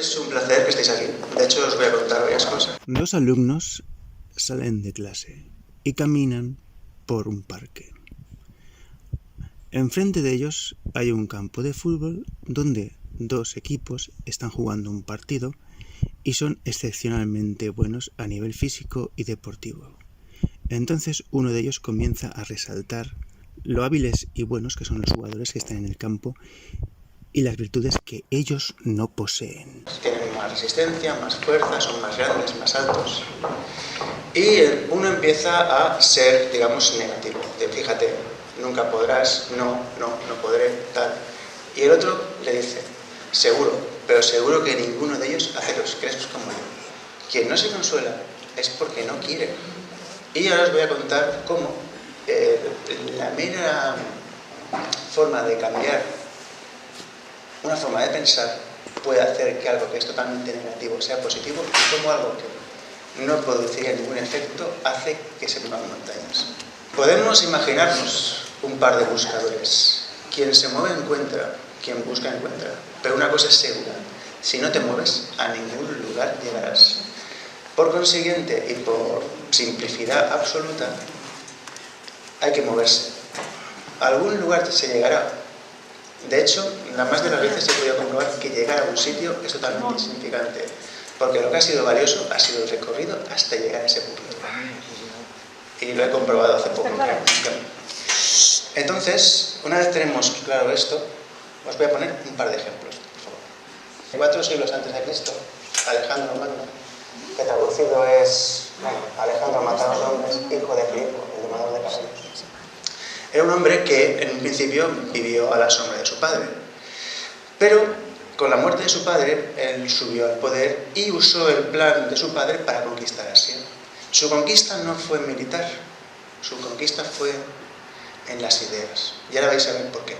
Es un placer que estéis aquí. De hecho, os voy a contar varias cosas. Dos alumnos salen de clase y caminan por un parque. Enfrente de ellos hay un campo de fútbol donde dos equipos están jugando un partido y son excepcionalmente buenos a nivel físico y deportivo. Entonces uno de ellos comienza a resaltar lo hábiles y buenos que son los jugadores que están en el campo y las virtudes que ellos no poseen. Tienen más resistencia, más fuerza, son más grandes, más altos. Y uno empieza a ser, digamos, negativo. De, fíjate, nunca podrás, no podré, tal. Y el otro le dice, seguro, pero seguro que ninguno de ellos hace los crespos como yo. Quien no se consuela es porque no quiere. Y ahora os voy a contar cómo la mera forma de cambiar una forma de pensar puede hacer que algo que es totalmente negativo sea positivo y como algo que no produciría ningún efecto hace que se muevan montañas. Podemos imaginarnos un par de buscadores. Quien se mueve encuentra, quien busca encuentra. Pero una cosa es segura, si no te mueves a ningún lugar llegarás. Por consiguiente y por simplicidad absoluta hay que moverse. A algún lugar se llegará. De hecho, la más de las veces he podido comprobar que llegar a un sitio es totalmente insignificante, porque lo que ha sido valioso ha sido el recorrido hasta llegar a ese punto. Y lo he comprobado hace poco. Entonces, una vez tenemos claro esto, os voy a poner un par de ejemplos, por favor. 4 siglos antes de Cristo, Alejandro Magno, que traducido es Alejandro matador de hombres, hijo de Filipo, el domador de caballos. Era un hombre que en un principio vivió a la sombra de su padre, pero con la muerte de su padre él subió al poder y usó el plan de su padre para conquistar Asia. Su conquista no fue militar, su conquista fue en las ideas. Y ahora vais a ver por qué.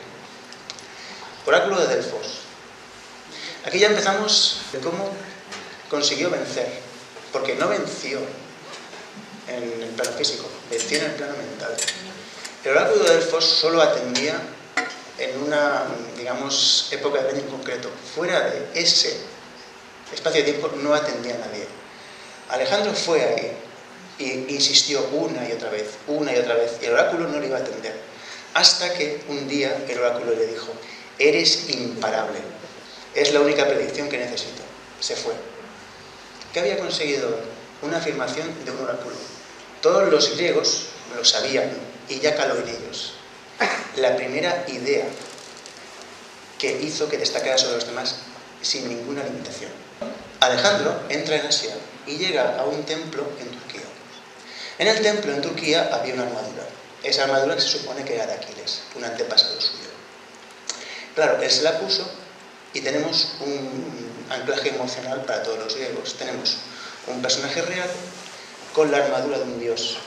Oráculo de Delfos. Aquí ya empezamos de cómo consiguió vencer, porque no venció en el plano físico, venció en el plano mental. El oráculo de Delfos solo atendía en una, digamos, época de año en concreto. Fuera de ese espacio de tiempo no atendía a nadie. Alejandro fue ahí e insistió una y otra vez, y el oráculo no le iba a atender. Hasta que un día el oráculo le dijo, eres imparable, es la única predicción que necesito. Se fue. ¿Qué había conseguido? Una afirmación de un oráculo. Todos los griegos lo sabían y ya caló en ellos. La primera idea que hizo que destacara sobre los demás sin ninguna limitación. Alejandro entra en Asia y llega a un templo en Turquía. En el templo en Turquía había una armadura. Esa armadura se supone que era de Aquiles, un antepasado suyo. Claro, él se la puso y tenemos un anclaje emocional para todos los griegos. Tenemos un personaje real con la armadura de un dios.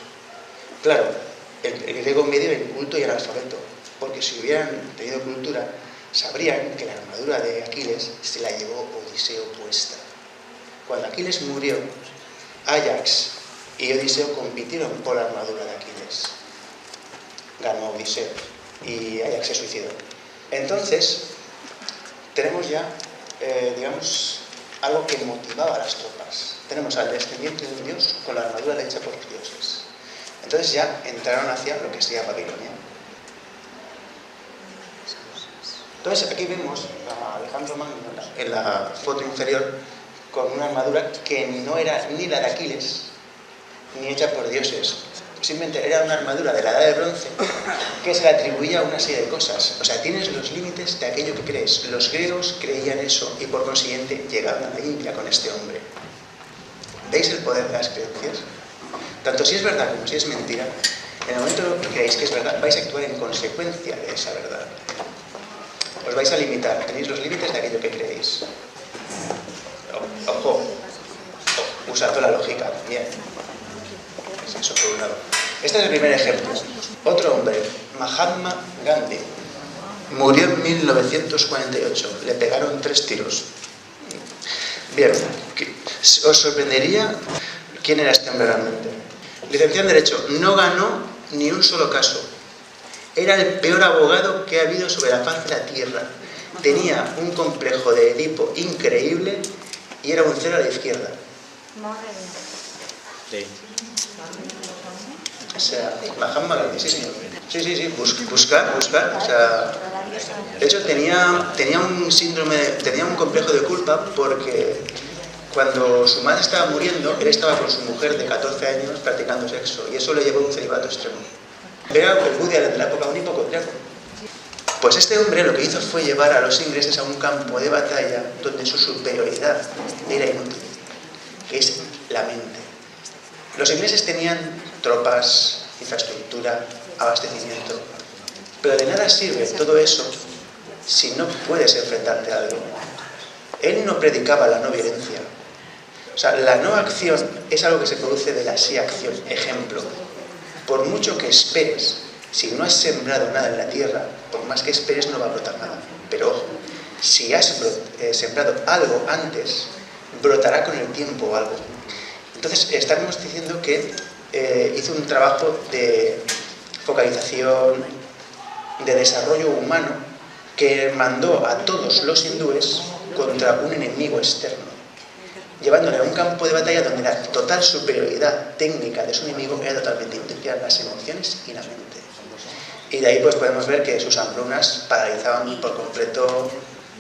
Claro, el griego medio era inculto y analfabeto, porque si hubieran tenido cultura, sabrían que la armadura de Aquiles se la llevó Odiseo puesta. Cuando Aquiles murió, Áyax y Odiseo compitieron por la armadura de Aquiles. Ganó Odiseo y Áyax se suicidó. Entonces, tenemos ya, digamos, algo que motivaba a las tropas. Tenemos al descendiente de un dios con la armadura hecha por los dioses. Entonces ya entraron hacia lo que sería Babilonia. Entonces aquí vemos a Alejandro Magno en la foto inferior con una armadura que no era ni la de Aquiles, ni hecha por dioses. Simplemente era una armadura de la Edad de Bronce que se le atribuía a una serie de cosas. O sea, tienes los límites de aquello que crees. Los griegos creían eso y por consiguiente llegaron a la India con este hombre. ¿Veis el poder de las creencias? Tanto si es verdad como si es mentira, en el momento que creéis que es verdad, vais a actuar en consecuencia de esa verdad. Os vais a limitar, tenéis los límites de aquello que creéis. Ojo, usando la lógica, bien. Eso por un lado. Este es el primer ejemplo. Otro hombre, Mahatma Gandhi, murió en 1948. Le pegaron 3 tiros. Bien, os sorprendería quién era este hombre realmente. Licenciado en Derecho, no ganó ni un solo caso. Era el peor abogado que ha habido sobre la faz de la tierra. Tenía un complejo de Edipo increíble y era un 0 a la izquierda. Sí. O sea, Mahatma Gandhi, sí señor. Sí, buscar. O sea, de hecho tenía un síndrome, tenía un complejo de culpa porque cuando su madre estaba muriendo, él estaba con su mujer de 14 años practicando sexo y eso le llevó a un celibato extremo. Era el Woody Allen de la época, un hipocondriaco. Pues este hombre lo que hizo fue llevar a los ingleses a un campo de batalla donde su superioridad era inútil, que es la mente. Los ingleses tenían tropas, infraestructura, abastecimiento, pero de nada sirve todo eso si no puedes enfrentarte a algo. Él no predicaba la no violencia. O sea, la no acción es algo que se produce de la sí acción. Ejemplo, por mucho que esperes, si no has sembrado nada en la tierra, por más que esperes no va a brotar nada. Pero ojo, si has sembrado algo antes, brotará con el tiempo algo. Entonces, estamos diciendo que hizo un trabajo de focalización, de desarrollo humano, que mandó a todos los hindúes contra un enemigo externo, llevándole a un campo de batalla donde la total superioridad técnica de su enemigo era totalmente inútil, las emociones y la mente. Y de ahí pues podemos ver que sus hambrunas paralizaban por completo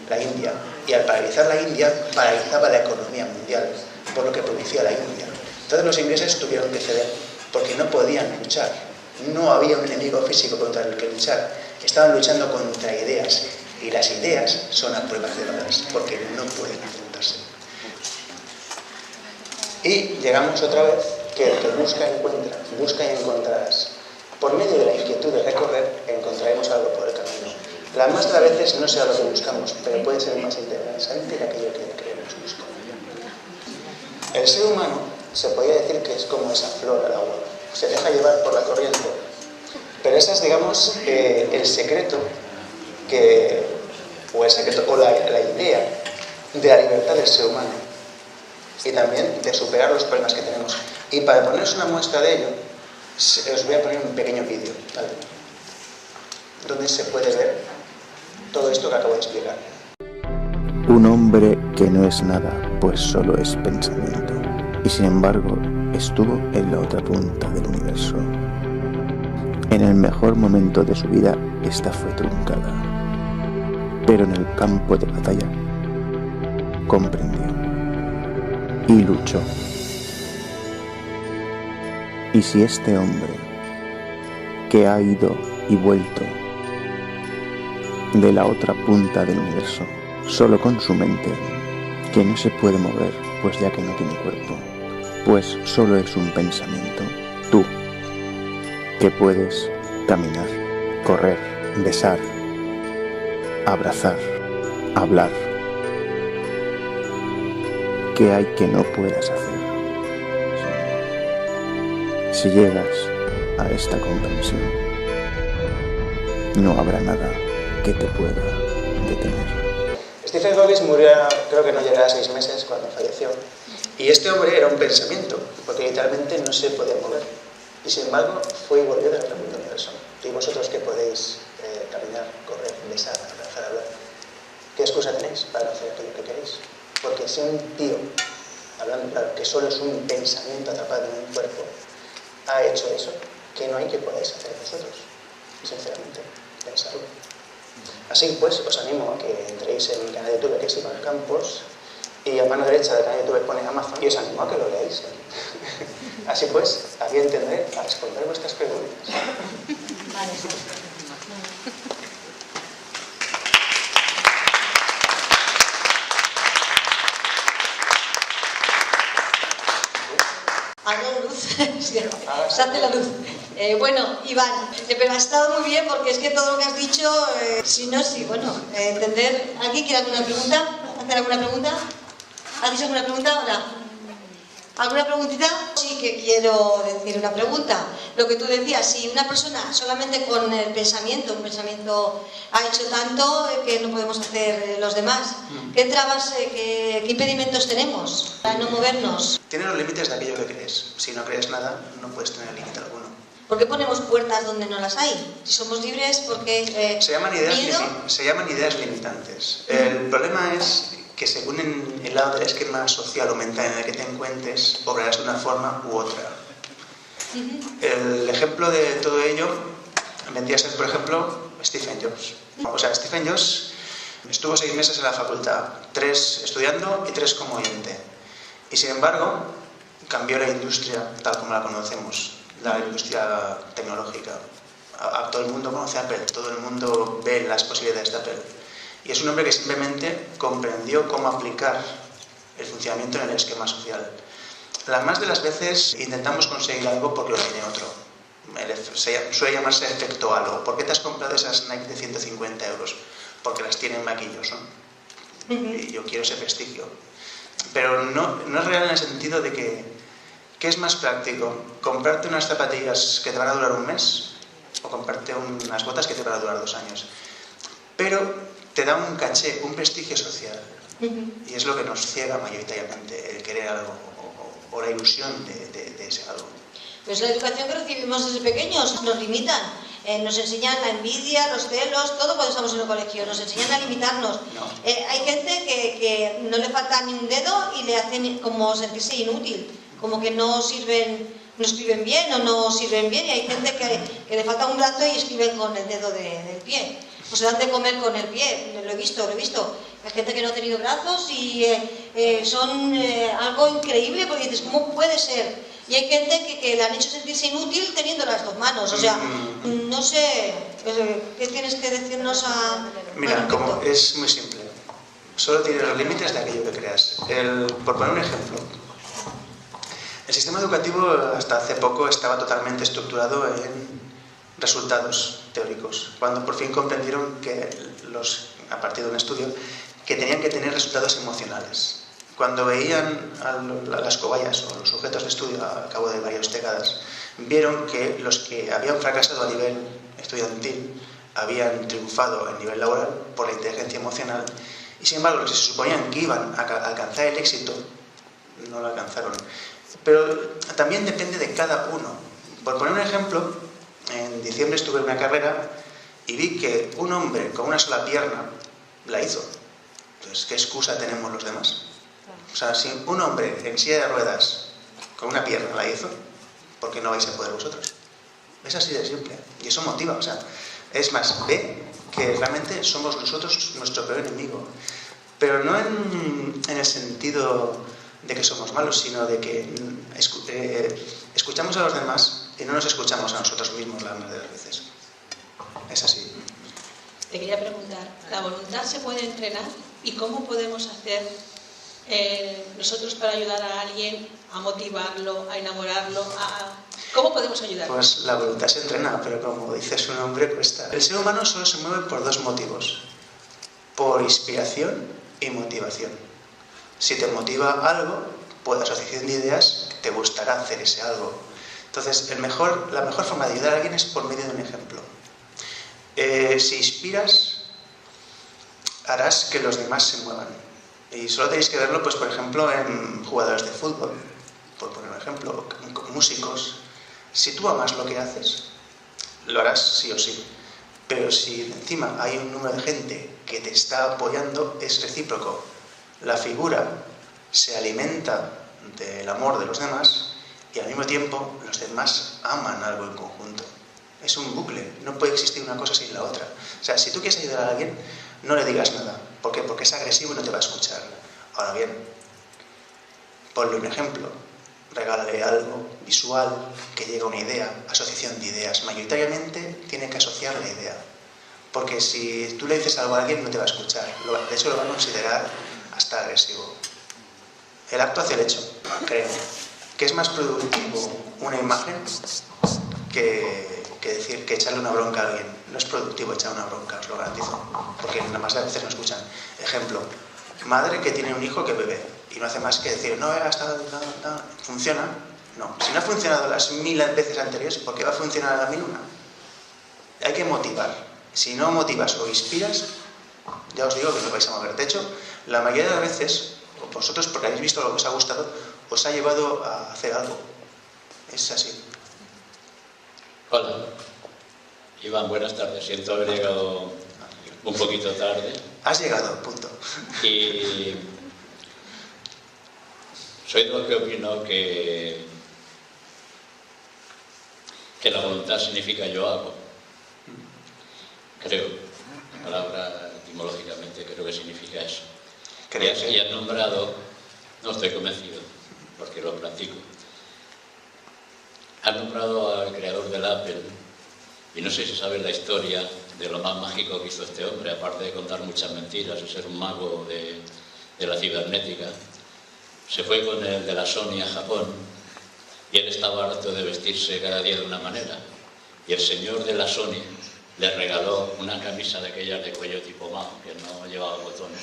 la India, y al paralizar la India, paralizaba la economía mundial, por lo que producía la India. Entonces los ingleses tuvieron que ceder, porque no podían luchar, no había un enemigo físico contra el que luchar, estaban luchando contra ideas, y las ideas son a pruebas de balas, porque no pueden enfrentarse. Y llegamos otra vez que el que busca encuentra, busca y encontrarás. Por medio de la inquietud de recorrer, encontraremos algo por el camino. La más de las veces no será lo que buscamos, pero puede ser más interesante que aquello que creemos buscar. El ser humano se podría decir que es como esa flor al agua, se deja llevar por la corriente. Pero ese es, digamos, el secreto o la idea de la libertad del ser humano y también de superar los problemas que tenemos. Y para poneros una muestra de ello, os voy a poner un pequeño vídeo, ¿vale?, donde se puede ver todo esto que acabo de explicar. Un hombre que no es nada, pues solo es pensamiento, y sin embargo estuvo en la otra punta del universo. En el mejor momento de su vida, esta fue truncada, pero en el campo de batalla comprendió y luchó. Y si este hombre, que ha ido y vuelto de la otra punta del universo, solo con su mente, que no se puede mover, pues ya que no tiene cuerpo, pues solo es un pensamiento, tú, que puedes caminar, correr, besar, abrazar, hablar, ¿qué hay que no puedas hacer? Si llegas a esta comprensión, no habrá nada que te pueda detener. Stephen Hawking murió, creo que no llegaba a 6 meses cuando falleció. Y este hombre era un pensamiento, porque literalmente no se podía mover. Y sin embargo, fue y volvió de la otra punta del universo. Y vosotros que podéis caminar, correr, besar, abrazar, hablar, ¿qué excusa tenéis para hacer aquello que queréis? Porque si un tío, hablando claro, que solo es un pensamiento atrapado en un cuerpo, ha hecho eso, que no hay que podáis hacer vosotros, sinceramente, pensarlo. Así pues, os animo a que entréis en mi canal de YouTube, que es Iván Campos, y a mano derecha del canal de YouTube pone Amazon, y os animo a que lo leáis. Así pues, a bien tendré a responder vuestras preguntas. Vale. Hago luz, se hace la luz. Bueno, Iván, pero ha estado muy bien porque es que todo lo que has dicho, si no, sí, bueno, entender. ¿Alguien quiere alguna pregunta? ¿Hacer alguna pregunta? ¿Hacéis alguna pregunta ahora? ¿Alguna preguntita? Sí que quiero decir una pregunta. Lo que tú decías, si una persona solamente con el pensamiento, un pensamiento ha hecho tanto que no podemos hacer los demás, ¿qué trabas, qué impedimentos tenemos para no movernos? Tiene los límites de aquello que crees. Si no crees nada, no puedes tener límite alguno. ¿Por qué ponemos puertas donde no las hay? Si somos libres, porque se llaman ideas limitantes. El problema es que según el lado del esquema social o mental en el que te encuentres, obrarás de una forma u otra. El ejemplo de todo ello vendría a ser, por ejemplo, Stephen Jobs. O sea, Stephen Jobs estuvo 6 meses en la facultad, 3 estudiando y 3 como oyente. Y sin embargo, cambió la industria tal como la conocemos, la industria tecnológica. Todo el mundo conoce Apple, todo el mundo ve las posibilidades de Apple. Y es un hombre que simplemente comprendió cómo aplicar el funcionamiento en el esquema social. La más de las veces intentamos conseguir algo porque lo tiene otro. Suele llamarse efecto halo. ¿Por qué te has comprado esas Nike de 150 euros? Porque las tienen maquillos, ¿no? Y yo quiero ese prestigio. Pero no es real en el sentido de que ¿qué es más práctico? ¿Comprarte unas zapatillas que te van a durar un mes? ¿O comprarte unas botas que te van a durar 2 años? Pero te da un caché, un prestigio social. Y es lo que nos ciega mayoritariamente, el querer algo o la ilusión de ese algo. Pues la educación que recibimos desde pequeños nos limitan. Nos enseñan la envidia, los celos, todo cuando estamos en el colegio. Nos enseñan a limitarnos. No. Hay gente que no le falta ni un dedo y le hacen como sentirse inútil, como que no escriben bien o no sirven bien. Y hay gente que le falta un brazo y escriben con el dedo del pie. O se dan de comer con el pie, lo he visto. Hay gente que no ha tenido brazos y son algo increíble porque dices, ¿cómo puede ser? Y hay gente que le han hecho sentirse inútil teniendo las 2 manos. O sea, no sé, ¿qué tienes que decirnos a...? Mira, es muy simple. Solo tienes los límites de aquello que creas. Por poner un ejemplo, el sistema educativo hasta hace poco estaba totalmente estructurado en resultados teóricos. Cuando por fin comprendieron que a partir de un estudio, que tenían que tener resultados emocionales. Cuando veían a las cobayas o los sujetos de estudio al cabo de varias décadas, vieron que los que habían fracasado a nivel estudiantil habían triunfado a nivel laboral por la inteligencia emocional y sin embargo los que se suponían que iban a alcanzar el éxito no lo alcanzaron. Pero también depende de cada uno. Por poner un ejemplo, en diciembre estuve en una carrera y vi que un hombre con una sola pierna la hizo. Entonces, ¿qué excusa tenemos los demás? O sea, si un hombre en silla de ruedas con una pierna la hizo, ¿por qué no vais a poder vosotros? Es así de simple. Y eso motiva. O sea, es más, ve que realmente somos nosotros nuestro peor enemigo. Pero no en el sentido de que somos malos, sino de que escuchamos a los demás y no nos escuchamos a nosotros mismos la mayoría de las veces. Es así. Te quería preguntar, ¿la voluntad se puede entrenar? ¿Y cómo podemos hacer nosotros para ayudar a alguien a motivarlo, a enamorarlo? ¿Cómo podemos ayudar? Pues la voluntad se entrena, pero como dice su nombre, cuesta. El ser humano solo se mueve por 2 motivos. Por inspiración y motivación. Si te motiva algo, por asociación de ideas, te gustará hacer ese algo. Entonces, la mejor forma de ayudar a alguien es por medio de un ejemplo. Si inspiras, harás que los demás se muevan. Y solo tenéis que verlo, pues, por ejemplo, en jugadores de fútbol, por poner un ejemplo, con músicos. Si tú amas lo que haces, lo harás sí o sí. Pero si encima hay un número de gente que te está apoyando, es recíproco. La figura se alimenta del amor de los demás y al mismo tiempo los demás aman algo en conjunto. Es un bucle, no puede existir una cosa sin la otra. O sea, si tú quieres ayudar a alguien, no le digas nada. ¿Por qué? Porque es agresivo y no te va a escuchar. Ahora bien, ponle un ejemplo. Regálale algo visual, que llegue a una idea, asociación de ideas. Mayoritariamente tiene que asociar la idea. Porque si tú le dices algo a alguien, no te va a escuchar. De hecho, lo va a considerar hasta agresivo. El acto hacia el hecho, creo. Que es más productivo una imagen que echarle una bronca a alguien. No es productivo echar una bronca, os lo garantizo. Porque nada más de veces no escuchan. Ejemplo, madre que tiene un hijo que bebe y no hace más que decir, no, ¿funciona? No. Si no ha funcionado las 1000 veces anteriores, ¿por qué va a funcionar a la 1001? Hay que motivar. Si no motivas o inspiras, ya os digo que no vais a mover. De hecho, la mayoría de las veces, vosotros, porque habéis visto lo que os ha gustado, os ha llevado a hacer algo. Es así. Hola. Iván, buenas tardes. Siento haber llegado un poquito tarde. Has llegado, punto. Y Soy de los que opino que la voluntad significa yo hago. Creo, la palabra etimológicamente creo que significa eso. Y has nombrado, no estoy convencido, porque lo practico, has nombrado al creador del Apple, y no sé si sabes la historia de lo más mágico que hizo este hombre, aparte de contar muchas mentiras y ser un mago de la cibernética. Se fue con el de la Sony a Japón y él estaba harto de vestirse cada día de una manera. Y el señor de la Sony le regaló una camisa de aquellas de cuello tipo Mao, que no llevaba botones.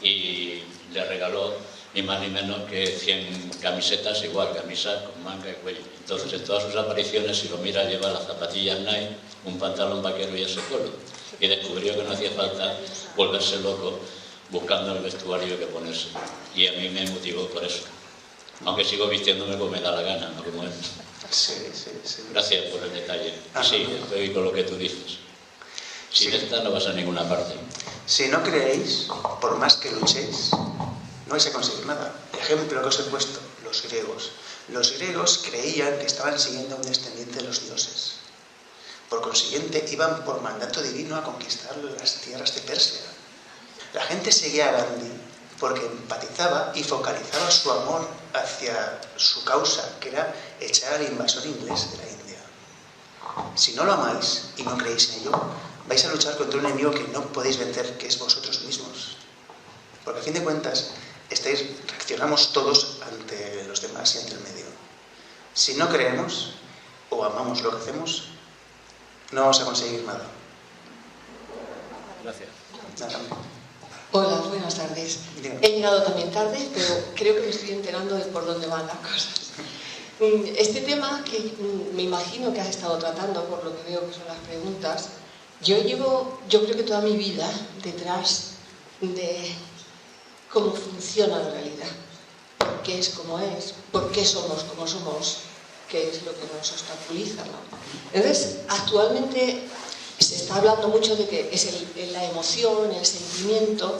Y le regaló ni más ni menos que 100 camisetas igual, camisas con manga y cuello. Entonces, en todas sus apariciones, si lo mira, lleva las zapatillas Nike, un pantalón vaquero y ese polo. Y descubrió que no hacía falta volverse loco buscando el vestuario que ponerse. Y a mí me motivó por eso. Aunque sigo vistiéndome como me da la gana, no como él. Sí. Gracias por el detalle. Sí, estoy con lo que tú dices. Sin esta no vas a ninguna parte. Si no creéis, por más que luchéis, no vais a conseguir nada. Ejemplo que os he puesto, los griegos. Los griegos creían que estaban siguiendo a un descendiente de los dioses. Por consiguiente, iban por mandato divino a conquistar las tierras de Persia. La gente seguía a Gandhi porque empatizaba y focalizaba su amor hacia su causa, que era echar al invasor inglés de la India. Si no lo amáis y no creéis en ello, vais a luchar contra un enemigo que no podéis vencer, que es vosotros mismos. Porque a fin de cuentas, reaccionamos todos ante los demás y ante el medio. Si no creemos o amamos lo que hacemos, no vamos a conseguir nada. Gracias. Nada. Hola, buenas tardes. Dime. He llegado también tarde, pero creo que me estoy enterando de por dónde van las cosas. Este tema que me imagino que has estado tratando, por lo que veo que son las preguntas, yo creo que toda mi vida detrás de cómo funciona la realidad, por qué es como es, por qué somos como somos, qué es lo que nos obstaculiza, ¿no? Entonces, actualmente se está hablando mucho de que es la emoción, el sentimiento.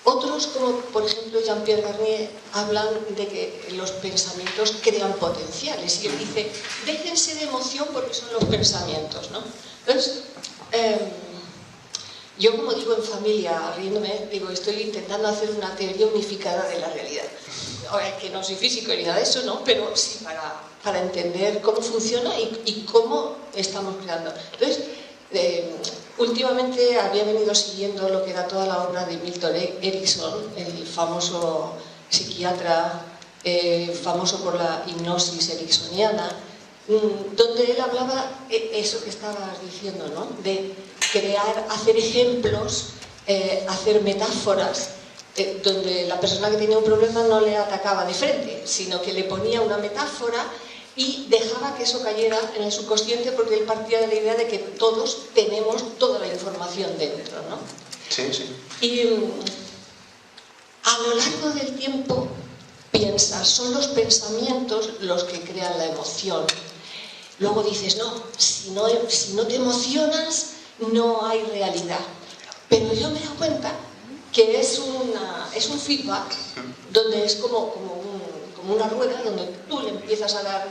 Otros, como por ejemplo Jean-Pierre Garnier, hablan de que los pensamientos crean potenciales. Y él dice, déjense de emoción porque son los pensamientos, ¿no? Entonces, yo como digo en familia, riéndome, digo, estoy intentando hacer una teoría unificada de la realidad. Ahora, es que no soy físico ni nada de eso, ¿no? Pero sí para entender cómo funciona y cómo estamos creando. Entonces, últimamente había venido siguiendo lo que era toda la obra de Milton Erickson, el famoso psiquiatra, famoso por la hipnosis ericksoniana, donde él hablaba eso que estabas diciendo, ¿no? De crear, hacer ejemplos, hacer metáforas, donde la persona que tenía un problema no le atacaba de frente, sino que le ponía una metáfora y dejaba que eso cayera en el subconsciente, porque él partía de la idea de que todos tenemos toda la información dentro, ¿no? Sí. Y a lo largo del tiempo piensas, son los pensamientos los que crean la emoción. Luego dices, no, si no te emocionas, no hay realidad. Pero yo me he dado cuenta que es un feedback, donde es como una rueda, donde tú le empiezas a dar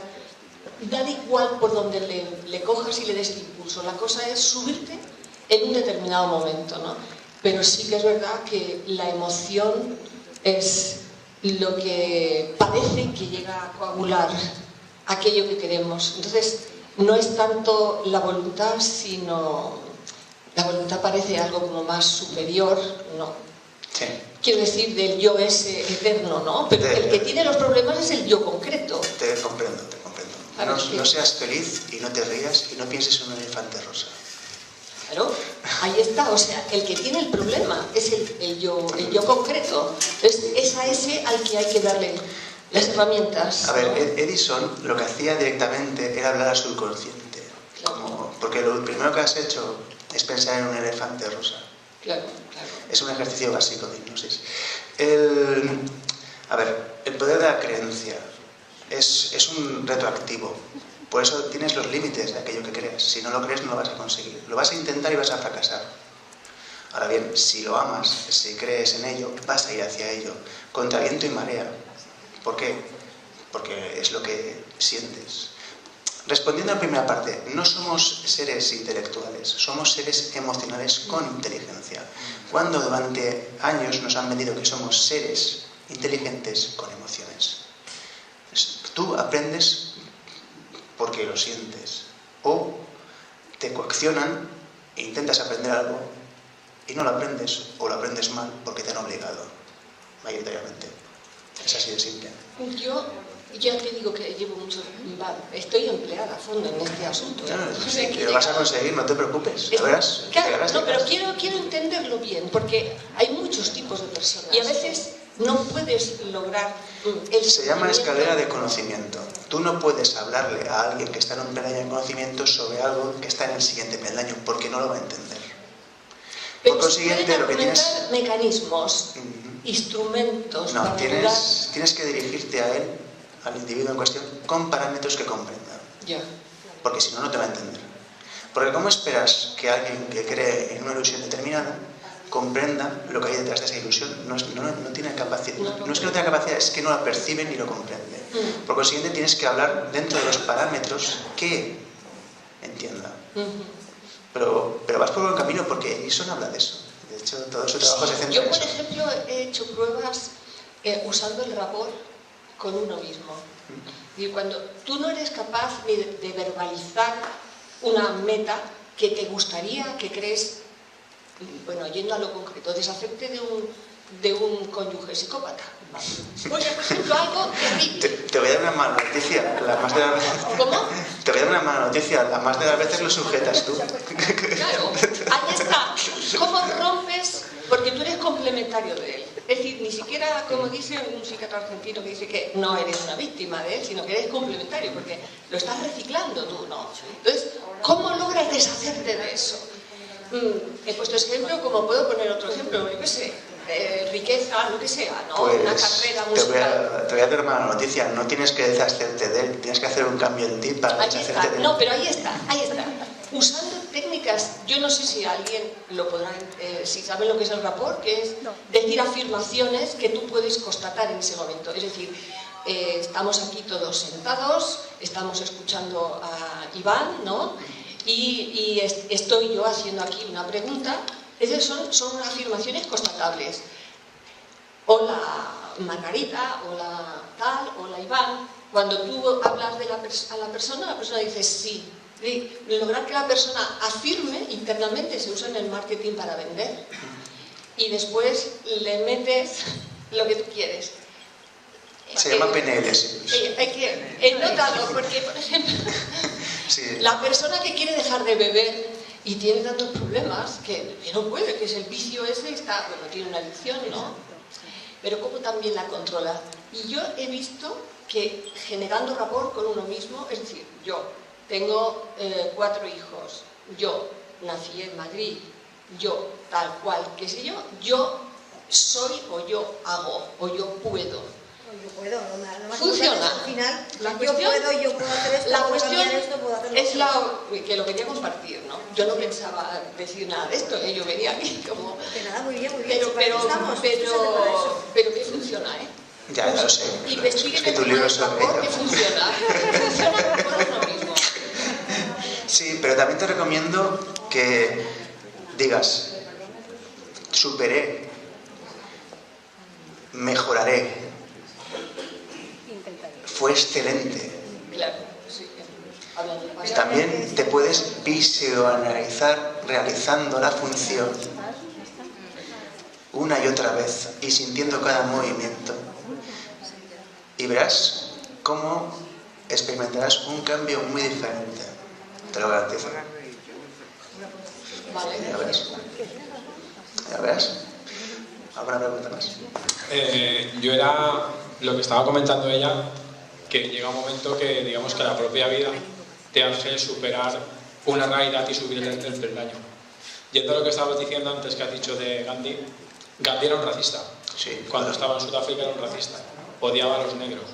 igual por donde le cojas y le des el impulso. La cosa es subirte en un determinado momento, ¿no? Pero sí que es verdad que la emoción es lo que parece que llega a coagular aquello que queremos. Entonces, no es tanto la voluntad, sino la voluntad parece algo como más superior, ¿no? Sí. Quiero decir, del yo ese eterno, ¿no? Pero el que tiene los problemas es el yo concreto. Te comprendo. No seas feliz y no te rías y no pienses en un elefante rosa. Claro, ahí está. O sea, el que tiene el problema es el yo concreto. Entonces, es a ese al que hay que darle las herramientas. A ver, Edison lo que hacía directamente era hablar al subconsciente. Claro. Porque lo primero que has hecho es pensar en un elefante rosa. Claro. Es un ejercicio básico de hipnosis. El poder de la creencia es un reto activo. Por eso tienes los límites de aquello que crees. Si no lo crees, no lo vas a conseguir. Lo vas a intentar y vas a fracasar. Ahora bien, si lo amas, si crees en ello, vas a ir hacia ello, contra viento y marea. ¿Por qué? Porque es lo que sientes. Respondiendo a la primera parte, no somos seres intelectuales, somos seres emocionales con inteligencia. Cuando durante años nos han vendido que somos seres inteligentes con emociones. Tú aprendes porque lo sientes, o te coaccionan e intentas aprender algo y no lo aprendes, o lo aprendes mal porque te han obligado, mayoritariamente. Es así de simple. Yo ya te digo que llevo mucho... Estoy empleada a fondo en este asunto. Lo vas a conseguir, no te preocupes. Ya verás. Claro, no, pero quiero entenderlo bien, porque hay muchos tipos de personas. Y a veces no puedes lograr el... Se llama escalera de conocimiento. Tú no puedes hablarle a alguien que está en un peldaño de conocimiento sobre algo que está en el siguiente peldaño, porque no lo va a entender. Pero por consiguiente, lo que tienes... mecanismos, instrumentos... No, para tienes que dirigirte a él, al individuo en cuestión, con parámetros que comprenda. Ya. Porque si no, no te va a entender. Porque ¿cómo esperas que alguien que cree en una ilusión determinada comprenda lo que hay detrás de esa ilusión? No tiene capacidad. No es que no tenga capacidad, es que no la percibe ni lo comprende. Por consiguiente, tienes que hablar dentro de los parámetros que entienda. Pero vas por buen camino, porque Edison habla de eso. De hecho, todo su trabajo se centra Yo, en por eso. ejemplo, he hecho pruebas usando el rapport con uno mismo. Y cuando tú no eres capaz ni de verbalizar una meta que te gustaría, que crees, bueno, yendo a lo concreto, deshacerte de un cónyuge psicópata. Oye, por ejemplo, algo terrible. Te voy a dar una mala noticia. La más de las veces... ¿Cómo? Te voy a dar una mala noticia. La más de las veces lo sujetas tú. Claro, ahí está. ¿Cómo rompes? Porque tú eres complementario de él. Es decir, ni siquiera, como dice un psiquiatra argentino que dice que no eres una víctima de él, sino que eres complementario, porque lo estás reciclando tú, ¿no? Entonces, ¿cómo logras deshacerte de eso? He puesto ese ejemplo, como puedo poner otro ejemplo, yo qué sé, riqueza, lo que sea, ¿no? Pues una carrera musical. Te voy a dar una mala noticia. No tienes que deshacerte de él, tienes que hacer un cambio en ti para Ahí deshacerte está. de él. No, pero ahí está. Usando técnicas, yo no sé si alguien lo podrá, si saben lo que es el rapport, que es decir afirmaciones que tú puedes constatar en ese momento. Es decir, estamos aquí todos sentados, estamos escuchando a Iván, ¿no? Y estoy yo haciendo aquí una pregunta. Esas son afirmaciones constatables. Hola Margarita, hola tal, hola Iván. Cuando tú hablas a la persona dice sí. Lograr que la persona afirme internamente se usa en el marketing para vender. Y después le metes lo que tú quieres. Se llama PNL. He notado, porque por ejemplo, Sí. la persona que quiere dejar de beber y tiene tantos problemas que no puede, que es el vicio ese, tiene una adicción, ¿no? Pero cómo también la controla. Y yo he visto que generando rapport con uno mismo, es decir, yo tengo 4 hijos, yo nací en Madrid, yo tal cual, qué sé yo soy o yo hago o yo puedo. Yo puedo, lo más Funciona. al final, La yo cuestión, puedo hacer esto, la puedo cuestión cambiar esto, puedo hacer es lo que lo quería compartir, ¿no? Yo no pensaba decir nada de esto, yo venía aquí como... que nada, muy bien, Pero que funciona, ¿eh? Ya lo sé. Investigue Es que tu libro es sobre ello. que funciona. Funciona con uno mismo. Sí, pero también te recomiendo que digas, superé, mejoraré, fue excelente. Claro, sí. Hablando de pasado. También te puedes visualizar realizando la función una y otra vez y sintiendo cada movimiento. Y verás cómo experimentarás un cambio muy diferente. Te lo garantizo. Vale. Ya verás. Ya verás. ¿Alguna pregunta más? Yo era lo que estaba comentando ella, que llega un momento que digamos que la propia vida te hace superar una realidad y subir el peldaño. Yendo a lo que estabas diciendo antes, que has dicho de Gandhi, Gandhi era un racista. Sí. Cuando estaba en Sudáfrica era un racista, odiaba a los negros.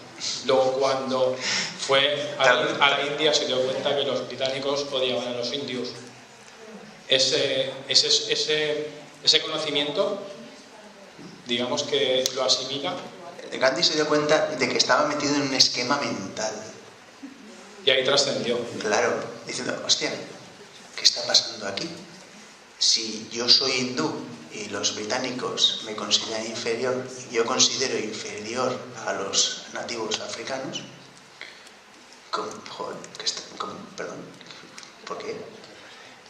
Luego cuando fue a la India se dio cuenta que los británicos odiaban a los indios. Ese conocimiento, digamos que lo asimila Gandhi se dio cuenta de que estaba metido en un esquema mental. Y ahí trascendió. Claro, diciendo, hostia, ¿qué está pasando aquí? Si yo soy hindú y los británicos me consideran inferior, y yo considero inferior a los nativos africanos, perdón, ¿por qué?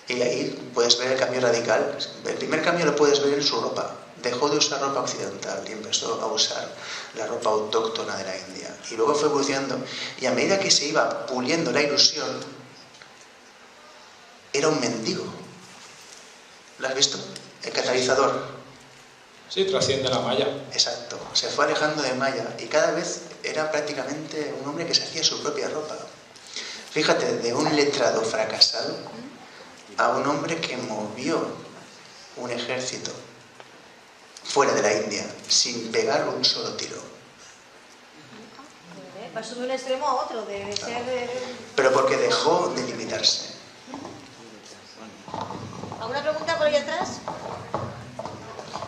Y ahí puedes ver el cambio radical. El primer cambio lo puedes ver en su ropa. Dejó de usar ropa occidental y empezó a usar la ropa autóctona de la India. Y luego fue evolucionando. Y a medida que se iba puliendo la ilusión, era un mendigo. ¿Lo has visto? El catalizador. Sí, trasciende la malla. Exacto. Se fue alejando de Maya y cada vez era prácticamente un hombre que se hacía su propia ropa. Fíjate, de un letrado fracasado a un hombre que movió un ejército fuera de la India sin pegar un solo tiro. Pasó de un extremo a otro, de ser... Pero porque dejó de limitarse. ¿Alguna pregunta por ahí atrás?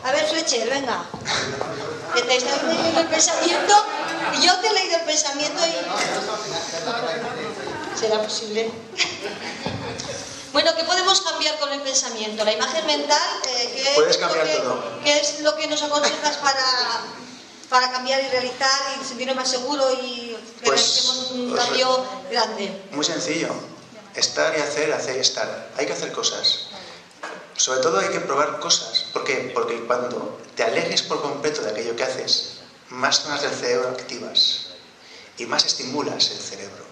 A ver, Fletcher, venga. Que te estás leyendo el pensamiento y yo te he leído el pensamiento y... ¿Será posible? Bueno, ¿qué podemos cambiar con el pensamiento? La imagen mental, Puedes cambiar todo. ¿qué es lo que nos aconsejas para cambiar y realizar y sentirnos más seguros y que realicemos un cambio grande? Muy sencillo. Estar y hacer, hacer y estar. Hay que hacer cosas. Sobre todo hay que probar cosas. ¿Por qué? Porque cuando te alejes por completo de aquello que haces, más zonas del cerebro activas y más estimulas el cerebro.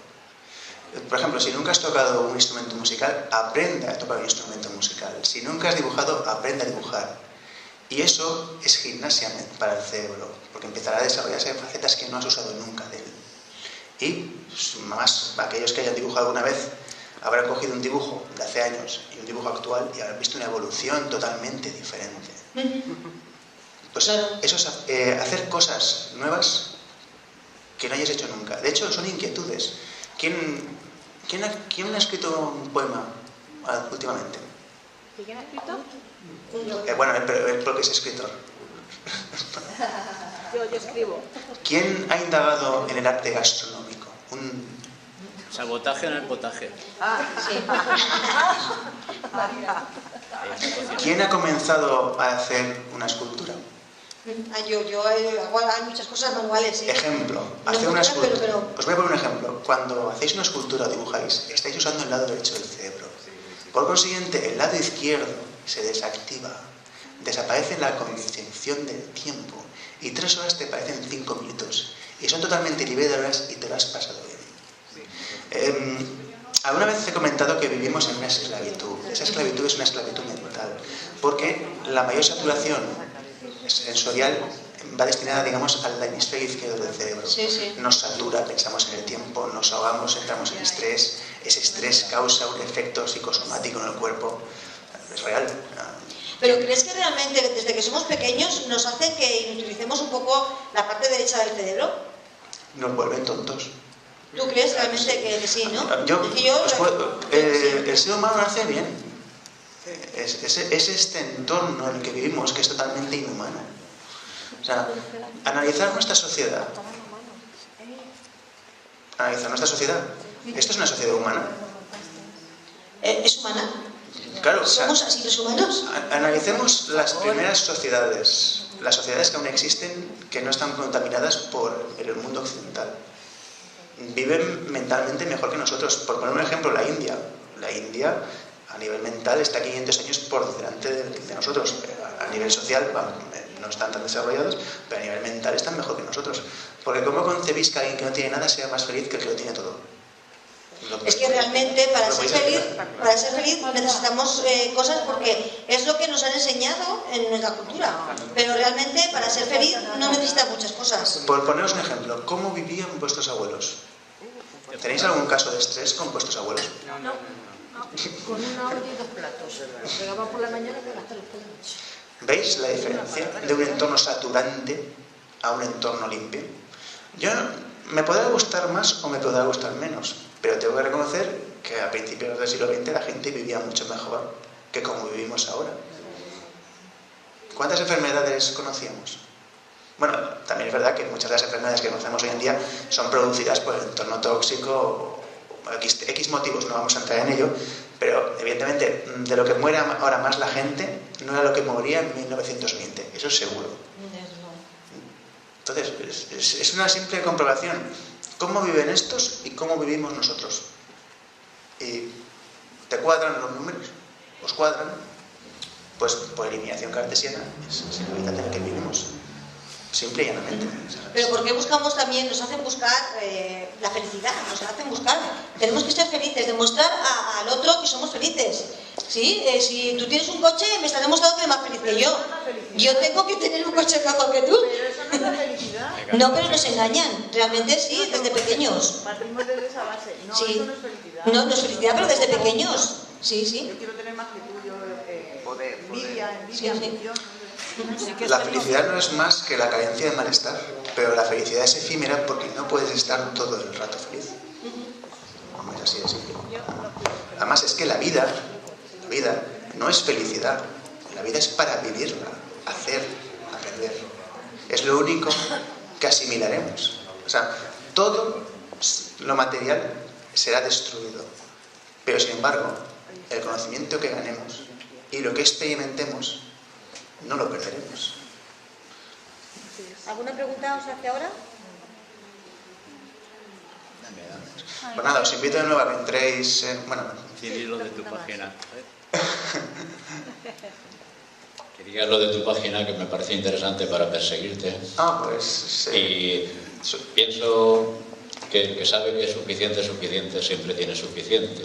Por ejemplo, si nunca has tocado un instrumento musical, aprende a tocar un instrumento musical. Si nunca has dibujado, aprende a dibujar. Y eso es gimnasia para el cerebro, porque empezará a desarrollarse facetas que no has usado nunca de él. Y más aquellos que hayan dibujado alguna vez habrán cogido un dibujo de hace años y un dibujo actual y habrán visto una evolución totalmente diferente. Pues eso es hacer cosas nuevas que no hayas hecho nunca. De hecho, son inquietudes. ¿Quién ha escrito un poema últimamente? ¿Quién ha escrito? Bueno, él porque es escritor. Yo escribo. ¿Quién ha indagado en el arte gastronómico? Sabotaje en el potaje. Sí. ¿Quién ha comenzado a hacer una escultura? Yo hago muchas cosas manuales, sí. Ejemplo, No hacer una muchas, escultura. pero... Os voy a poner un ejemplo. Cuando hacéis una escultura o dibujáis, estáis usando el lado derecho del cerebro. Por consiguiente, el lado izquierdo se desactiva. Desaparece la concepción del tiempo. Y 3 horas te parecen 5 minutos. Y son totalmente liberadoras y te lo has pasado bien. Alguna vez he comentado que vivimos en una esclavitud. Esa esclavitud es una esclavitud mental. Porque la mayor saturación sensorial va destinada, digamos, al hemisferio izquierdo del cerebro. Sí, sí. Nos satura, pensamos en el tiempo, nos ahogamos, entramos en estrés. Ese estrés causa un efecto psicosomático en el cuerpo. Es real. ¿Pero crees que realmente desde que somos pequeños nos hace que utilicemos un poco la parte derecha del cerebro? Nos vuelven tontos. ¿Tú crees realmente que sí, no? El ser humano nace bien. Es este entorno en el que vivimos que es totalmente inhumano. O sea, analizar nuestra sociedad. ¿Esto es una sociedad humana? ¿Es humana? Claro, o sea, ¿Somos así los humanos? analicemos las primeras sociedades, las sociedades que aún existen, que no están contaminadas por el mundo occidental. Viven mentalmente mejor que nosotros. Por poner un ejemplo, la India. La India, a nivel mental, está 500 años por delante de nosotros. A nivel social, no están tan desarrollados, pero a nivel mental están mejor que nosotros. Porque ¿cómo concebís que alguien que no tiene nada sea más feliz que el que lo tiene todo? Es que realmente para ser feliz necesitamos cosas porque es lo que nos han enseñado en nuestra cultura. Pero realmente para ser feliz no necesitas muchas cosas. Por poneros un ejemplo, ¿cómo vivían vuestros abuelos? ¿Tenéis algún caso de estrés con vuestros abuelos? No. Con una olla y 2 platos. Llegaba por la mañana y hasta los por la noche. ¿Veis la diferencia de un entorno saturante a un entorno limpio? Me podrá gustar más o me podrá gustar menos, pero tengo que reconocer que a principios del siglo XX la gente vivía mucho mejor que como vivimos ahora. ¿Cuántas enfermedades conocíamos? Bueno, también es verdad que muchas de las enfermedades que conocemos hoy en día son producidas por el entorno tóxico, X motivos, no vamos a entrar en ello, pero evidentemente de lo que muere ahora más la gente no era lo que moría en 1920, eso es seguro. Entonces, es una simple comprobación. ¿Cómo viven estos y cómo vivimos nosotros? ¿Y te cuadran los números? ¿Os cuadran? Pues por eliminación cartesiana es la vida en la que vivimos. Simple y llanamente. Pero ¿por qué buscamos también, nos hacen buscar la felicidad? Nos hacen buscar. Tenemos que ser felices, demostrar al otro que somos felices. ¿Sí? Si tú tienes un coche, me estás demostrando que eres más feliz que yo. Yo tengo que tener un coche mejor que tú. Pero eso no es la felicidad. No, pero nos engañan. Realmente sí, desde pequeños. Partimos desde esa base. No, Sí. eso no es felicidad. No, no es felicidad, pero desde pequeños. Sí, sí. Yo quiero tener más que tú, yo envidia, Sí, sí. ambición. La felicidad no es más que la carencia de malestar, pero la felicidad es efímera porque no puedes estar todo el rato feliz. Es así de simple. Además es que la vida no es felicidad, la vida es para vivirla, hacer, aprender. Es lo único que asimilaremos. O sea, todo lo material será destruido, pero sin embargo, el conocimiento que ganemos y lo que experimentemos no lo perderemos. ¿Alguna pregunta os hace ahora? Pues nada, os invito de nuevo a que entréis, Sí, lo de tu página. Que digas lo de tu página, que me parece interesante para perseguirte. Pues sí. Y pienso que sabe que suficiente siempre tiene suficiente.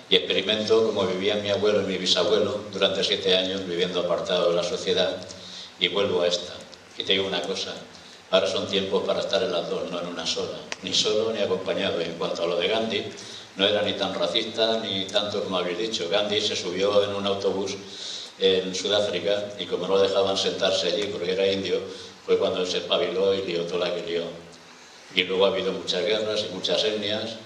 Y experimento como vivían mi abuelo y mi bisabuelo durante 7 años viviendo apartado de la sociedad, y vuelvo a esta. Y te digo una cosa, ahora son tiempos para estar en las dos, no en una sola, ni solo ni acompañado. Y en cuanto a lo de Gandhi, no era ni tan racista ni tanto como habéis dicho. Gandhi se subió en un autobús en Sudáfrica y como no dejaban sentarse allí porque era indio, fue cuando él se espabiló y lió toda la que lió. Y luego ha habido muchas guerras y muchas etnias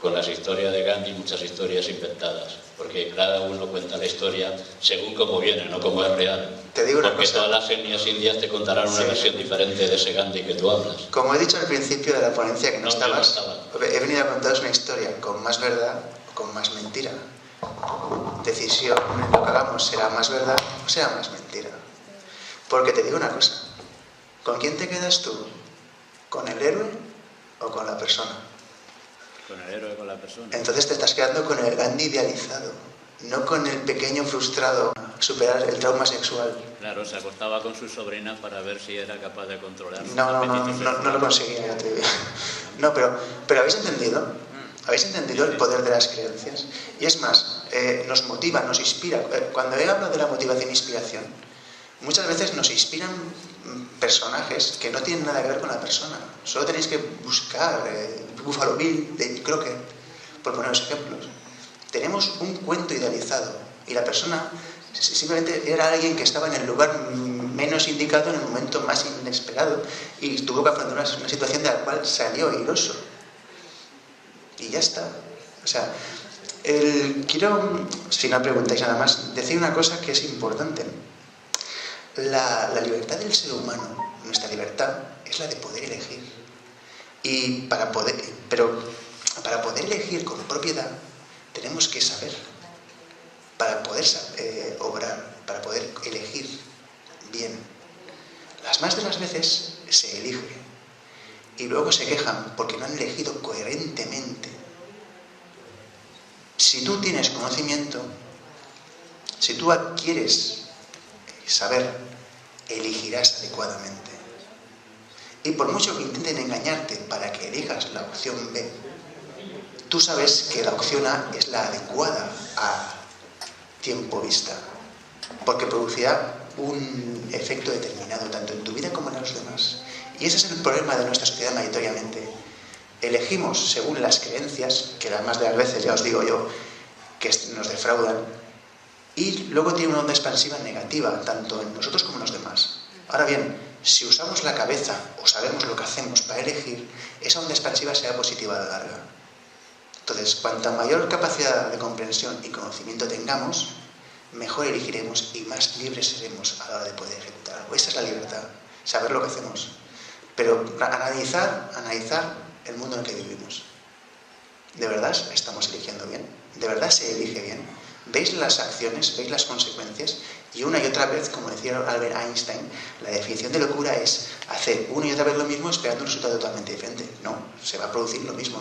con las historias de Gandhi, muchas historias inventadas, porque cada uno cuenta la historia según cómo viene, no como es real. Te digo una porque cosa. todas las etnias indias te contarán una versión diferente de ese Gandhi que tú hablas. Como he dicho al principio de la ponencia que no estabas, estaba. he venido a contaros una historia con más verdad o con más mentira. Decisión, lo que hagamos, será más verdad o será más mentira. Porque te digo una cosa, ¿con quién te quedas tú? ¿Con el héroe o con la persona? Con el héroe, con la persona. Entonces te estás quedando con el Gandhi idealizado, no con el pequeño frustrado a superar el trauma sexual. Claro, se acostaba con su sobrina para ver si era capaz de controlar sus No apetitos. lo conseguía, ya te digo. No, pero ¿habéis entendido? ¿Habéis entendido el poder de las creencias? Y es más, nos motiva, nos inspira. Cuando he hablado de la motivación e inspiración, muchas veces nos inspiran personajes que no tienen nada que ver con la persona. Solo tenéis que buscar Buffalo Bill de Crockett, por poneros ejemplos. Tenemos un cuento idealizado y la persona simplemente era alguien que estaba en el lugar menos indicado en el momento más inesperado y tuvo que afrontar una situación de la cual salió airoso. Y ya está. O sea, quiero, si no preguntáis nada más, decir una cosa que es importante. La libertad del ser humano, nuestra libertad, es la de poder elegir. Pero para poder elegir con propiedad, tenemos que saber. Para poder obrar, para poder elegir bien. Las más de las veces se elige y luego se quejan porque no han elegido coherentemente. Si tú tienes conocimiento, si tú adquieres saber, elegirás adecuadamente. Y por mucho que intenten engañarte para que elijas la opción B, tú sabes que la opción A es la adecuada a tiempo vista, porque producirá un efecto determinado tanto en tu vida como en los demás. Y ese es el problema de nuestra sociedad mayoritariamente. Elegimos según las creencias, que además de las veces, ya os digo yo, que nos defraudan, y luego tiene una onda expansiva negativa, tanto en nosotros como en los demás. Ahora bien, si usamos la cabeza o sabemos lo que hacemos para elegir, esa onda expansiva será positiva a la larga. Entonces, cuanta mayor capacidad de comprensión y conocimiento tengamos, mejor elegiremos y más libres seremos a la hora de poder ejecutar algo. Esa es la libertad. saber lo que hacemos, pero analizar el mundo en el que vivimos. ¿De verdad estamos eligiendo bien? ¿De verdad se elige bien? ¿Veis las acciones? ¿Veis las consecuencias? Y una y otra vez, como decía Albert Einstein, la definición de locura es hacer una y otra vez lo mismo esperando un resultado totalmente diferente. No, se va a producir lo mismo,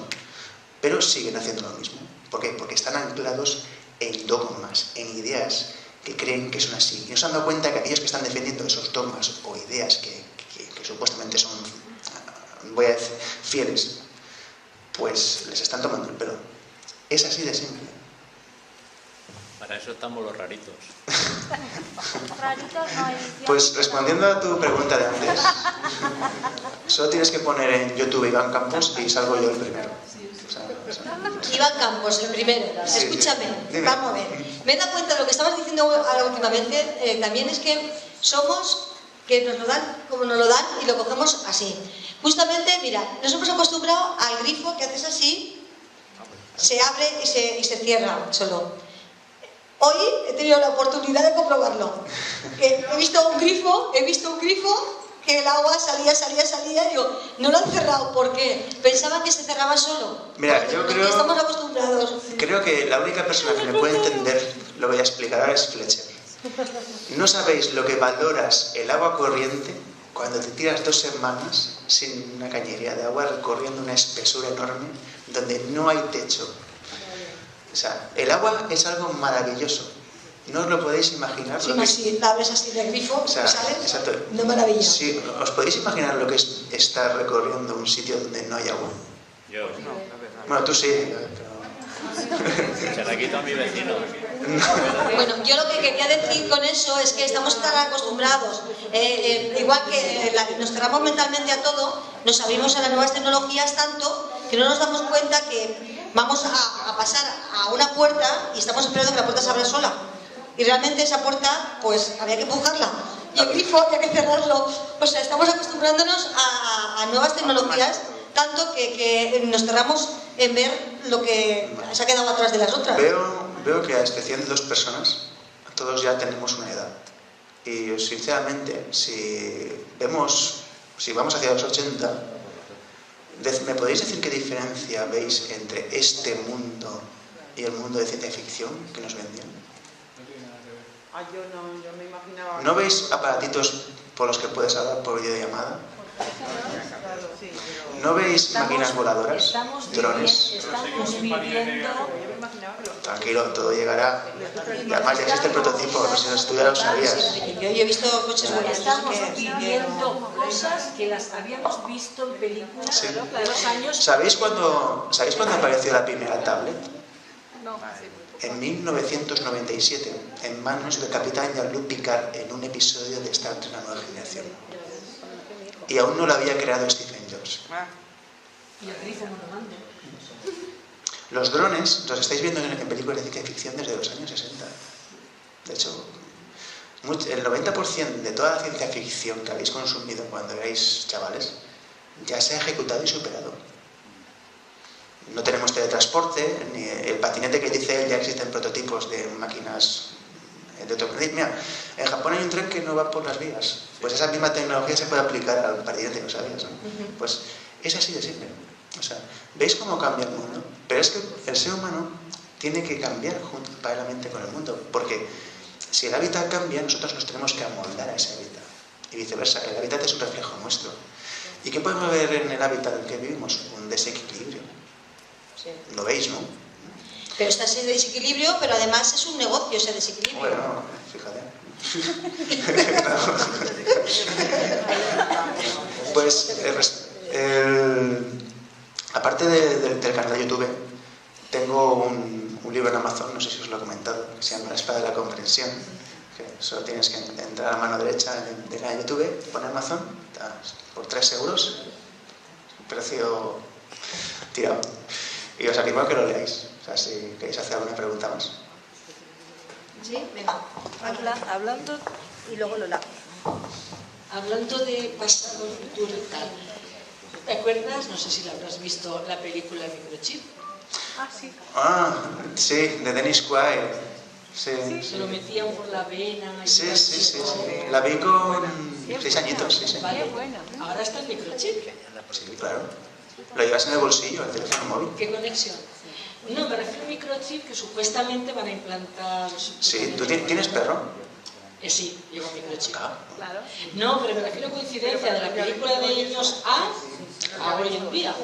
pero siguen haciendo lo mismo. ¿Por qué? Porque están anclados en dogmas, en ideas que creen que son así. Y no se han dado cuenta que aquellos que están defendiendo esos dogmas o ideas que supuestamente son, voy a decir, fieles, pues les están tomando el pelo. Es así de simple. Para eso estamos los raritos. Pues respondiendo a tu pregunta de antes, solo tienes que poner en YouTube Iván Campos y salgo yo el primero. Iván Campos, el primero. Sí, Escúchame, dime. vamos a ver. Me he dado cuenta de lo que estabas diciendo últimamente, también es que somos, que nos lo dan como nos lo dan y lo cogemos así. Justamente, mira, nos hemos acostumbrado al grifo que haces así, se abre y se cierra solo. Hoy he tenido la oportunidad de comprobarlo. Que he visto un grifo que el agua salía y digo, no lo han cerrado, ¿por qué? Pensaban que se cerraba solo. Mira, yo creo... Estamos acostumbrados. Creo que la única persona que me puede entender lo que voy a explicar ahora es Fletcher. No sabéis lo que valoras el agua corriente cuando te tiras 2 semanas sin una cañería de agua recorriendo una espesura enorme donde no hay techo. O sea, el agua es algo maravilloso. No os lo podéis imaginar. Sí, si la abres así de grifo, o sea, ¿sabes? Exacto. No maravilla. Sí, ¿os podéis imaginar lo que es estar recorriendo un sitio donde no hay agua? Yo. Bueno, tú sí, Se la quito a mi vecino. Bueno, yo lo que quería decir con eso es que estamos tan acostumbrados, igual que nos cerramos mentalmente a todo, nos abrimos a las nuevas tecnologías tanto que no nos damos cuenta que vamos a pasar a una puerta y estamos esperando que la puerta se abra sola. Y realmente esa puerta, pues había que empujarla. Y el grifo había que cerrarlo. O sea, estamos acostumbrándonos a nuevas tecnologías tanto que nos cerramos en ver lo que se ha quedado atrás de las otras. Veo que a excepción de 2 personas, todos ya tenemos una edad. Y sinceramente, si vamos hacia los 80, ¿me podéis decir qué diferencia veis entre este mundo y el mundo de ciencia ficción que nos vendían? Yo me imaginaba... ¿No veis aparatitos por los que puedes hablar por videollamada? ¿No veis máquinas voladoras? ¿Drones? Estamos viviendo... Tranquilo, todo llegará. Y además ya existe el prototipo, no sé si tú ya lo sabías. Yo he visto coches buenos. Estamos viviendo cosas que las habíamos visto en películas Sí. de los años... ¿Sabéis cuándo apareció la primera tablet? En 1997, en manos del capitán Jean-Luc Picard en un episodio de Star Trek: La Nueva Generación. Y aún no lo había creado Stephen Jobs. Y el grifo monogramma. Los drones los estáis viendo en películas de ciencia ficción desde los años 60. De hecho, el 90% de toda la ciencia ficción que habéis consumido cuando erais chavales ya se ha ejecutado y superado. No tenemos teletransporte, ni el patinete que dice él, ya existen prototipos de máquinas de otro planeta. Mira, en Japón hay un tren que no va por las vías. Pues esa misma tecnología se puede aplicar al patinete, ¿lo sabías? ¿No? Pues es así de simple. O sea, ¿veis cómo cambia el mundo? Pero es que el ser humano tiene que cambiar paralelamente con el mundo, porque si el hábitat cambia, nosotros nos tenemos que amoldar a ese hábitat. Y viceversa, el hábitat es un reflejo nuestro. ¿Y qué podemos ver en el hábitat en el que vivimos? Un desequilibrio. Sí. Lo veis, ¿no? Pero está ese desequilibrio, pero además es un negocio ese desequilibrio. Bueno, fíjate. Pues, aparte del canal de YouTube, tengo un libro en Amazon, no sé si os lo he comentado, que se llama La Espada de la Comprensión. Que solo tienes que entrar a la mano derecha del canal de YouTube, poner Amazon, por 3 euros, precio tirado. Y os animo a que lo leáis, o sea, si queréis hacer alguna pregunta más. Sí, venga. Hablando, y luego lo lavo. Hablando de pasado, futuro y tal, ¿te acuerdas? No sé si la habrás visto, la película Microchip. Ah, sí, de Dennis Quaid. Sí, Se lo metían por la vena. Sí. La vi con 6 añitos, sí, sí. Vale. Ahora está el microchip. Sí, claro. Lo llevas en el bolsillo, el teléfono móvil. ¿Qué conexión? No, me refiero a microchip que supuestamente van a implantar... Sí, ¿tú tienes perro? Sí, llevo microchip. Claro. No, pero me refiero a coincidencia de la película de niños a hoy en día.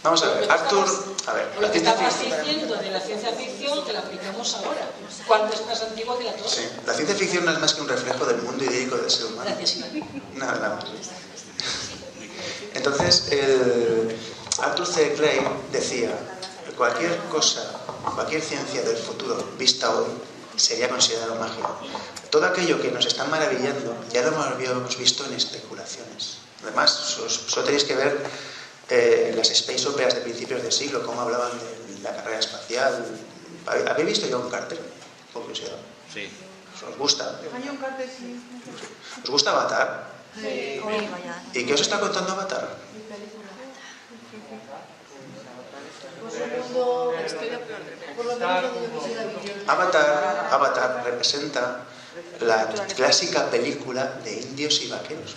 Vamos a ver, Arthur... A ver, Lo que estabas diciendo de la ciencia ficción que la aplicamos ahora. ¿Cuánto es más antigua que la torre? Sí, la ciencia ficción no es más que un reflejo del mundo idílico del ser humano. Gracias, Iván. Nada más. Entonces, Arthur C. Clarke decía que cualquier cosa, cualquier ciencia del futuro vista hoy sería considerado magia. Todo aquello que nos está maravillando ya lo habíamos visto en especulaciones. Además, solo tenéis que ver las space operas de principios de siglo, cómo hablaban de la carrera espacial. ¿Habéis visto John Carter? Por curiosidad. Sí. ¿Os gusta? ¿Os gusta Avatar? Sí. ¿Y qué os está contando Avatar? Avatar representa la clásica película de indios y vaqueros.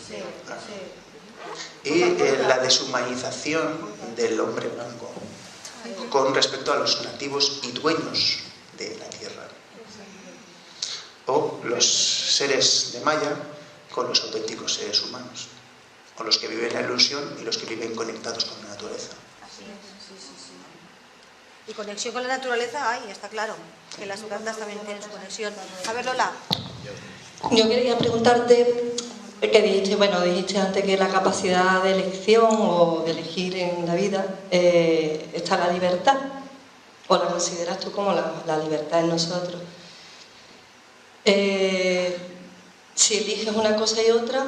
Y la deshumanización del hombre blanco con respecto a los nativos y dueños de la tierra. O los seres de Maya con los auténticos seres humanos. O los que viven en la ilusión y los que viven conectados con la naturaleza. Y conexión con la naturaleza hay, está claro. Que las plantas también tienen su conexión. A ver, Lola. Yo quería preguntarte, que dijiste antes que la capacidad de elección o de elegir en la vida está la libertad, o la consideras tú como la libertad en nosotros. Si eliges una cosa y otra,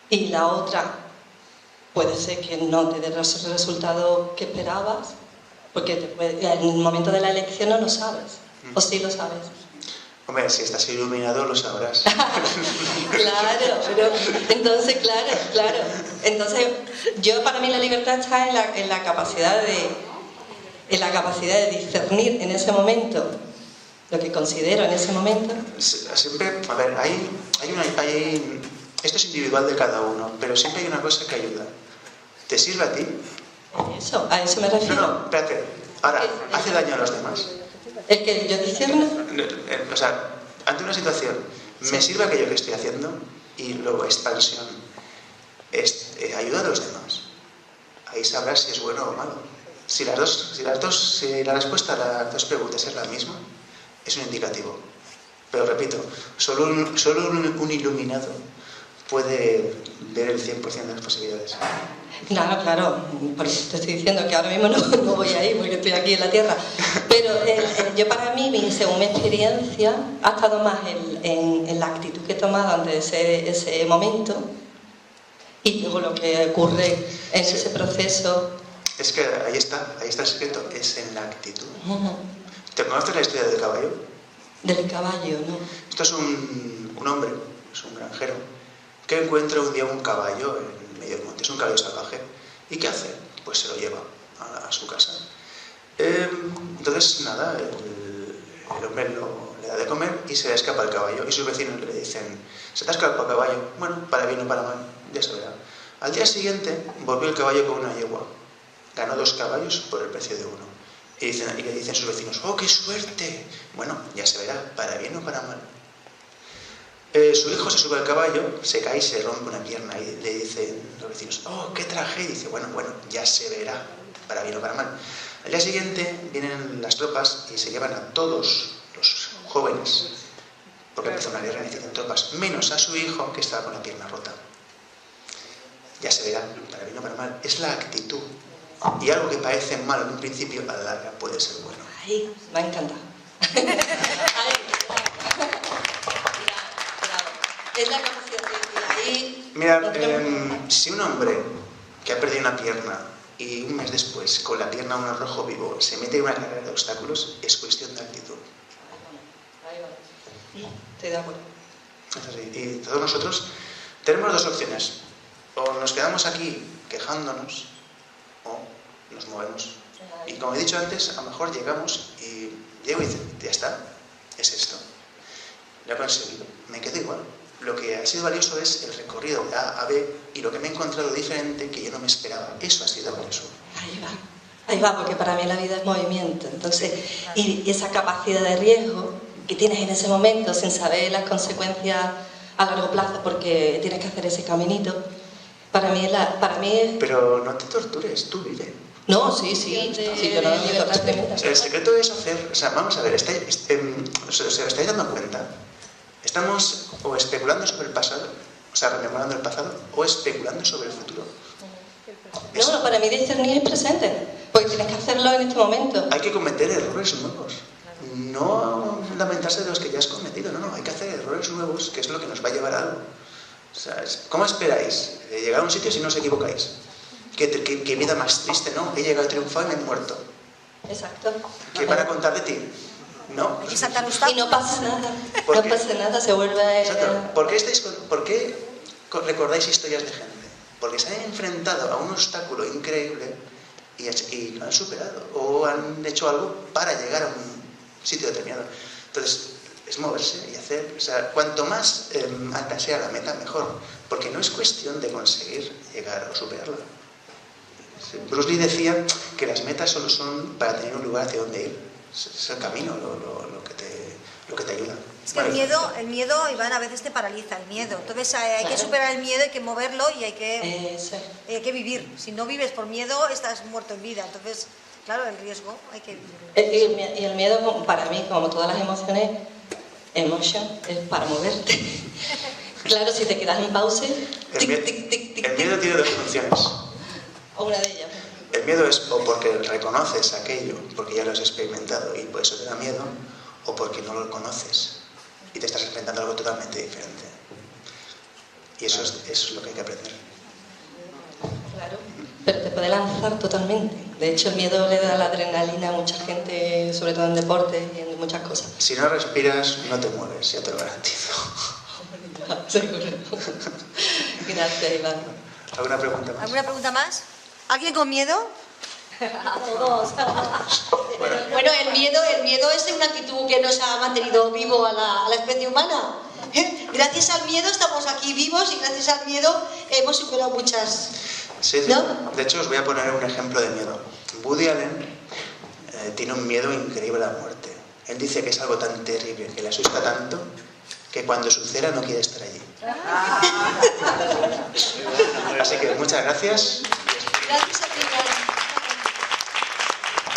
y la otra puede ser que no te dé el resultado que esperabas, porque en el momento de la elección no lo sabes, o sí lo sabes. Hombre, si estás iluminado lo sabrás. Claro, pero entonces, claro. Entonces, para mí la libertad está en la capacidad de discernir en ese momento lo que considero en ese momento. Siempre, a ver, esto es individual de cada uno, pero siempre hay una cosa que ayuda. ¿Te sirve a ti? A eso me refiero. No, espérate. Ahora, ¿hace daño a los demás? ¿El que yo discierno? O sea, ante una situación, ¿me sirve aquello que estoy haciendo? Y luego, expansión. ¿Ayuda a los demás? Ahí sabrás si es bueno o malo. Si la respuesta a las dos preguntas es la misma, es un indicativo. Pero repito, solo un iluminado puede ver el 100% de las posibilidades. Claro, por eso te estoy diciendo que ahora mismo no voy ahí porque estoy aquí en la Tierra. Pero yo para mí, según mi experiencia, ha estado más en la actitud que he tomado ante ese momento y luego lo que ocurre en ese proceso. Es que ahí está el secreto, es en la actitud. ¿Te conoces la historia del caballo? Del caballo, ¿no? Esto es un hombre, es un granjero, que encuentra un día un caballo en medio del monte, es un caballo salvaje. ¿Y qué hace? Pues se lo lleva a su casa. Entonces, nada, el hombre le da de comer y se le escapa el caballo. Y sus vecinos le dicen, ¿se te ha escapado el caballo? Bueno, para bien o para mal, ya se verá. Al día siguiente volvió el caballo con una yegua. Ganó 2 caballos por el precio de uno. Y le dicen sus vecinos, ¡oh, qué suerte! Bueno, ya se verá, para bien o para mal. Su hijo se sube al caballo, se cae y se rompe una pierna. Y le dicen los vecinos, ¡oh, qué tragedia! Y dice, bueno, ya se verá, para bien o para mal. Al día siguiente vienen las tropas y se llevan a todos los jóvenes, porque empezó una guerra y necesitan tropas, menos a su hijo que estaba con la pierna rota. Ya se verá, para bien o para mal. Es la actitud. Y algo que parece malo en un principio, a la larga puede ser bueno. Ay, me ha encantado. Es la capacidad de ahí. Mira, si un hombre que ha perdido una pierna y un mes después, con la pierna aún en rojo vivo, se mete en una carrera de obstáculos, es cuestión de actitud. Estoy de acuerdo. Es así. Y todos nosotros tenemos 2 opciones. O nos quedamos aquí quejándonos, o nos movemos. Y como he dicho antes, a lo mejor llegamos y llego y dice, ya está, es esto. Lo he conseguido, me quedo igual. lo que ha sido valioso es el recorrido de A a B y lo que me he encontrado diferente que yo no me esperaba. Eso ha sido valioso. Ahí va, porque para mí la vida es movimiento. Entonces, y esa capacidad de riesgo que tienes en ese momento sin saber las consecuencias a largo plazo porque tienes que hacer ese caminito, para mí es... Pero no te tortures, tú vive. No, sí, yo no me torturar tremenda. El secreto es hacer, o sea, vamos a ver, ¿os estáis dando cuenta? Estamos o especulando sobre el pasado, o sea, rememorando el pasado, o especulando sobre el futuro. No, para mí discernir es presente, porque tienes que hacerlo en este momento. Hay que cometer errores nuevos, no lamentarse de los que ya has cometido, no, hay que hacer errores nuevos, que es lo que nos va a llevar a algo. O sea, ¿cómo esperáis llegar a un sitio si no os equivocáis? ¿Qué vida más triste, ¿no? He llegado triunfado y me he muerto. Exacto. ¿Qué van a contar de ti? No. Hay que saltar obstáculos. Y no pasa nada. No pasa nada, se vuelve a... Exacto. ¿Por qué recordáis historias de gente? Porque se han enfrentado a un obstáculo increíble y lo han superado. O han hecho algo para llegar a un sitio determinado. Entonces, es moverse y hacer... O sea, cuanto más alta sea la meta, mejor. Porque no es cuestión de conseguir llegar o superarla. Bruce Lee decía que las metas solo son para tener un lugar hacia donde ir. Es el camino lo que te ayuda. Es que el miedo, Iván, a veces te paraliza, el miedo. Entonces hay que superar el miedo, hay que moverlo y hay que vivir. Si no vives por miedo, estás muerto en vida. Entonces, claro, el riesgo hay que vivirlo. Y el miedo, para mí, como todas las emociones, es para moverte. Claro, si te quedas en pausa, el miedo tiene dos funciones. O una de ellas. El miedo es o porque reconoces aquello, porque ya lo has experimentado y por eso te da miedo, o porque no lo conoces y te estás enfrentando a algo totalmente diferente. Y eso es lo que hay que aprender. Claro, pero te puede lanzar totalmente. De hecho, el miedo le da la adrenalina a mucha gente, sobre todo en deportes y en muchas cosas. Si no respiras, no te mueves, ya te lo garantizo. Seguro. Gracias, Iván. ¿Alguna pregunta más? ¿Alguna pregunta más? ¿Alguien con miedo? Todos. Bueno, el miedo es una actitud que nos ha mantenido vivo a la especie humana. Gracias al miedo estamos aquí vivos y gracias al miedo hemos superado muchas... Sí, ¿no? De hecho, os voy a poner un ejemplo de miedo. Woody Allen tiene un miedo increíble a la muerte. Él dice que es algo tan terrible, que le asusta tanto, que cuando suceda no quiere estar allí. Así que muchas gracias. Gracias a ti.